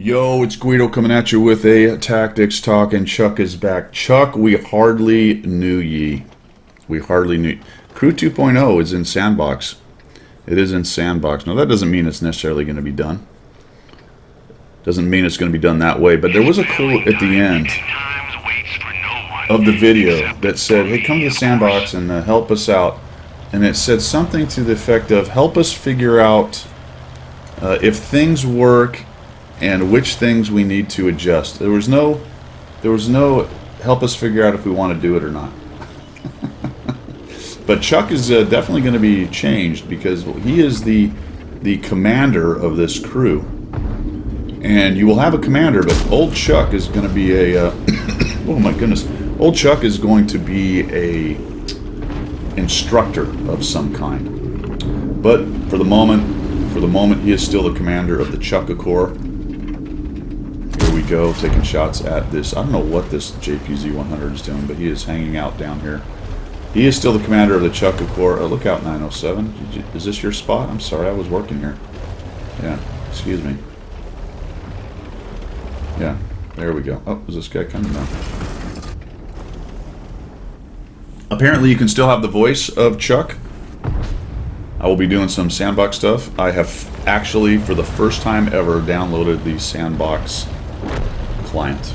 Yo, it's Guido coming at you with a tactics talk, and Chuck is back. Chuck, we hardly knew ye. We hardly knew. Crew 2.0 is in Sandbox. It is in Sandbox. Now, that doesn't mean it's necessarily going to be done. Doesn't mean it's going to be done that way, but there was a quote at the end of the video that said, hey, come to the Sandbox and help us out. And it said something to the effect of, help us figure out if things work and which things we need to adjust. There was no help us figure out if we want to do it or not. But Chuck is definitely going to be changed because he is the commander of this crew. And you will have a commander, but old Chuck is going to be a oh my goodness. Old Chuck is going to be a instructor of some kind. But for the moment he is still the commander of the Chukka Corps. Here we go, taking shots at this. I don't know what this JPZ-100 is doing, but he is hanging out down here. He is still the commander of the Chukka Corps. Look out, 907. Is this your spot? I'm sorry, I was working here. Yeah, excuse me. Yeah, there we go. Oh, is this guy coming down? Apparently you can still have the voice of Chuck. I will be doing some Sandbox stuff. I have actually, for the first time ever, downloaded the Sandbox client.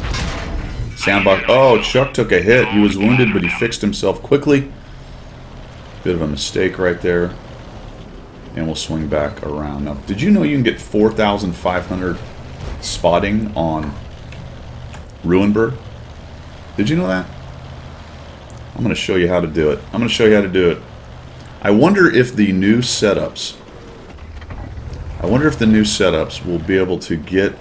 Sandbox. Oh, Chuck took a hit. He was wounded, but he fixed himself quickly. Bit of a mistake right there. And we'll swing back around. Now, did you know you can get 4,500 spotting on Ruinberg? Did you know that? I'm going to show you how to do it. I wonder if the new setups will be able to get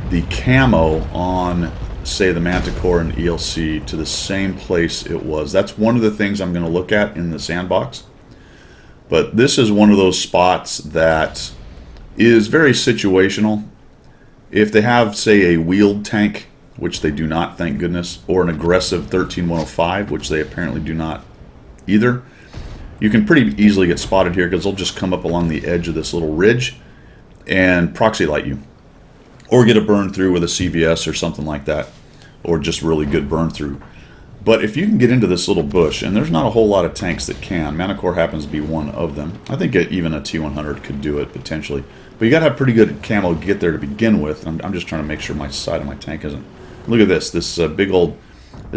the camo on, say, the Manticore and ELC to the same place it was. That's one of the things I'm going to look at in the Sandbox. But this is one of those spots that is very situational. If they have, say, a wheeled tank, which they do not, thank goodness, or an aggressive 13105, which they apparently do not either, you can pretty easily get spotted here because they'll just come up along the edge of this little ridge and proxy light you. Or get a burn through with a CVS or something like that. Or just really good burn through. But if you can get into this little bush, and there's not a whole lot of tanks that can, Manticore happens to be one of them. I think even a T100 could do it potentially. But you got to have pretty good camo to get there to begin with. I'm just trying to make sure my side of my tank isn't. Look at this. This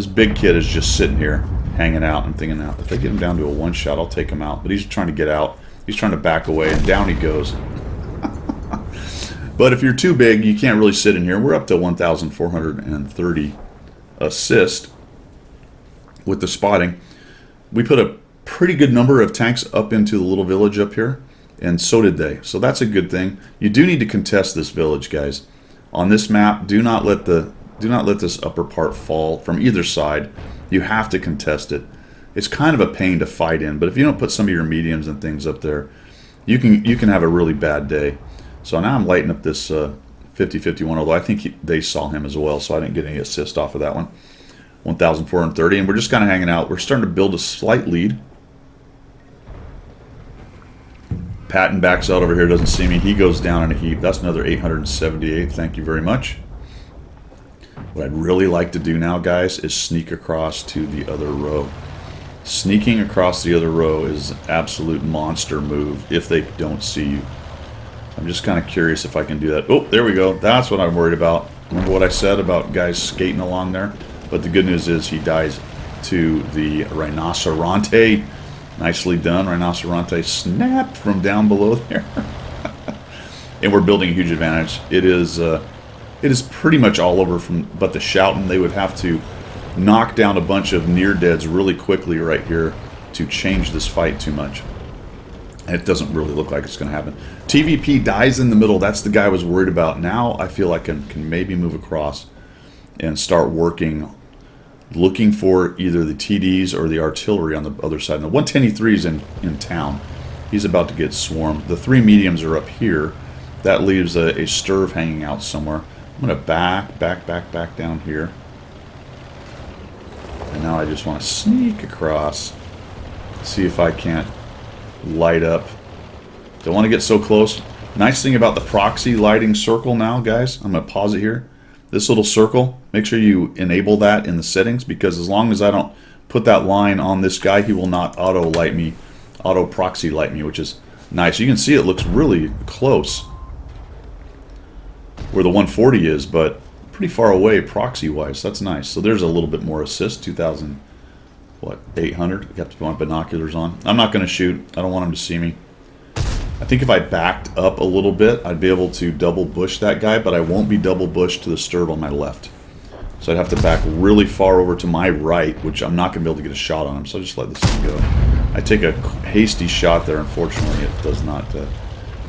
big kid is just sitting here, hanging out. I'm thinking, now, if they get him down to a one-shot, I'll take him out. But he's trying to get out. He's trying to back away, and down he goes. But if you're too big, you can't really sit in here. We're up to 1,430 assist with the spotting. We put a pretty good number of tanks up into the little village up here, and so did they. So that's a good thing. You do need to contest this village, guys. On this map, do not let this upper part fall from either side. You have to contest it. It's kind of a pain to fight in, but if you don't put some of your mediums and things up there, you can have a really bad day. So now I'm lighting up this 50-51, although I think they saw him as well, so I didn't get any assist off of that one. 1,430, and we're just kind of hanging out. We're starting to build a slight lead. Patton backs out over here, doesn't see me. He goes down in a heap. That's another 878. Thank you very much. What I'd really like to do now, guys, is sneak across to the other row. Sneaking across the other row is an absolute monster move if they don't see you. I'm just kind of curious if I can do that. Oh, there we go. That's what I'm worried about. Remember what I said about guys skating along there? But the good news is he dies to the Rhinoceronte. Nicely done. Rhinoceronte snapped from down below there. And we're building a huge advantage. It is pretty much all over from but the shouting. They would have to knock down a bunch of near deads really quickly right here to change this fight too much. It doesn't really look like it's going to happen. TVP dies in the middle. That's the guy I was worried about. Now I feel like I can maybe move across and start working, looking for either the TDs or the artillery on the other side. Now 110E3 is in town. He's about to get swarmed. The three mediums are up here. That leaves a Sturv hanging out somewhere. I'm going to back down here. And now I just want to sneak across. See if I can't light up. Don't want to get so close. Nice thing about the proxy lighting circle now, guys, I'm going to pause it here. This little circle, make sure you enable that in the settings, because as long as I don't put that line on this guy, he will not auto proxy light me, which is nice. You can see it looks really close where the 140 is, but pretty far away proxy wise. That's nice. So there's a little bit more assist. 2,000, what, 800. I got to put my binoculars on. I'm not going to shoot. I don't want him to see me. I think if I backed up a little bit, I'd be able to double bush that guy, but I won't be double bush to the stirred on my left. So I'd have to back really far over to my right, which I'm not going to be able to get a shot on him, so I'll just let this thing go. I take a hasty shot there. Unfortunately, it does not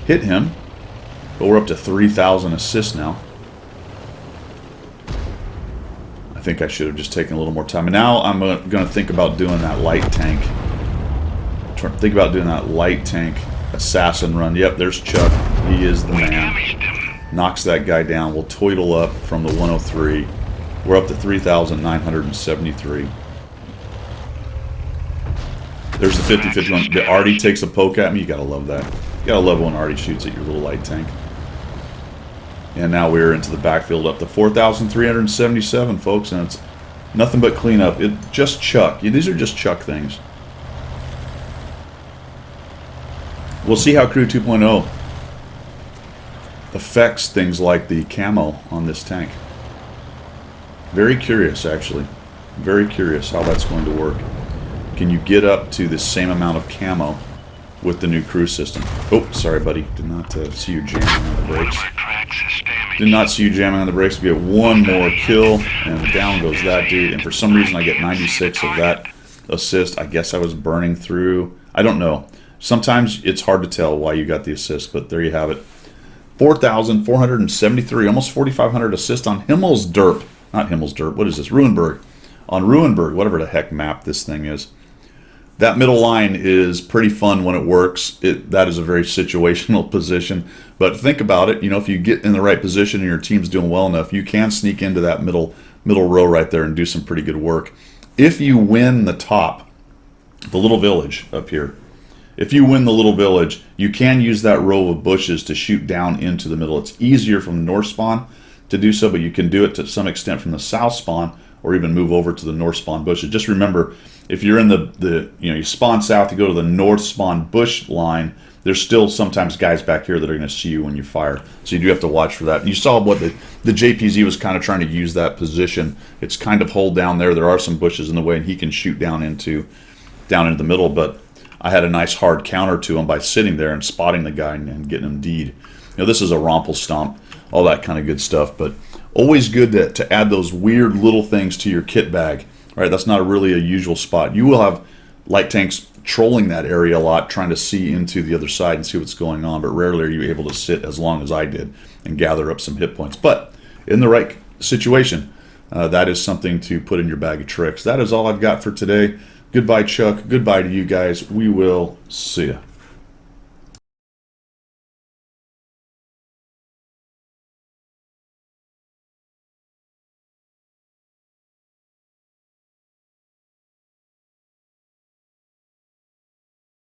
hit him, but we're up to 3,000 assists now. I think I should have just taken a little more time. And now I'm going to think about doing that light tank. Think about doing that light tank assassin run. Yep, there's Chuck. He is the man. Knocks that guy down. We'll toidle up from the 103. We're up to 3,973. There's the 50-50 one. The Artie takes a poke at me. You gotta love that. You gotta love when Artie shoots at your little light tank. And now we're into the backfield up to 4,377, folks, and it's nothing but cleanup. It just Chuck. These are just Chuck things. We'll see how Crew 2.0 affects things like the camo on this tank. Very curious, actually. Very curious how that's going to work. Can you get up to the same amount of camo with the new Crew system? Oh, sorry, buddy. Did not see you jamming on the brakes. Did not see you jamming on the brakes. We get one more kill, and down goes that dude. And for some reason, I get 96 of that assist. I guess I was burning through. I don't know. Sometimes it's hard to tell why you got the assist, but there you have it. 4,473, almost 4,500 assist on Himmelsderp. Not Himmelsderp, what is this? Ruinberg. On Ruinberg, whatever the heck map this thing is. That middle line is pretty fun when it works. That is a very situational position. But think about it, if you get in the right position and your team's doing well enough, you can sneak into that middle row right there and do some pretty good work. If you win the top, the little village up here, if you win the little village, you can use that row of bushes to shoot down into the middle. It's easier from the north spawn to do so, but you can do it to some extent from the south spawn, or even move over to the north spawn bushes. Just remember, if you're in you spawn south, you go to the north spawn bush line, there's still sometimes guys back here that are going to see you when you fire. So you do have to watch for that. And you saw what the JPZ was kind of trying to use that position. It's kind of hold down there. There are some bushes in the way, and he can shoot down into the middle, but I had a nice hard counter to him by sitting there and spotting the guy and getting him D'd. This is a Rompel Stomp, all that kind of good stuff, but always good to add those weird little things to your kit bag. Right, that's not really a usual spot. You will have light tanks trolling that area a lot, trying to see into the other side and see what's going on, but rarely are you able to sit as long as I did and gather up some hit points. But in the right situation, that is something to put in your bag of tricks. That is all I've got for today. Goodbye, Chuck. Goodbye to you guys. We will see ya.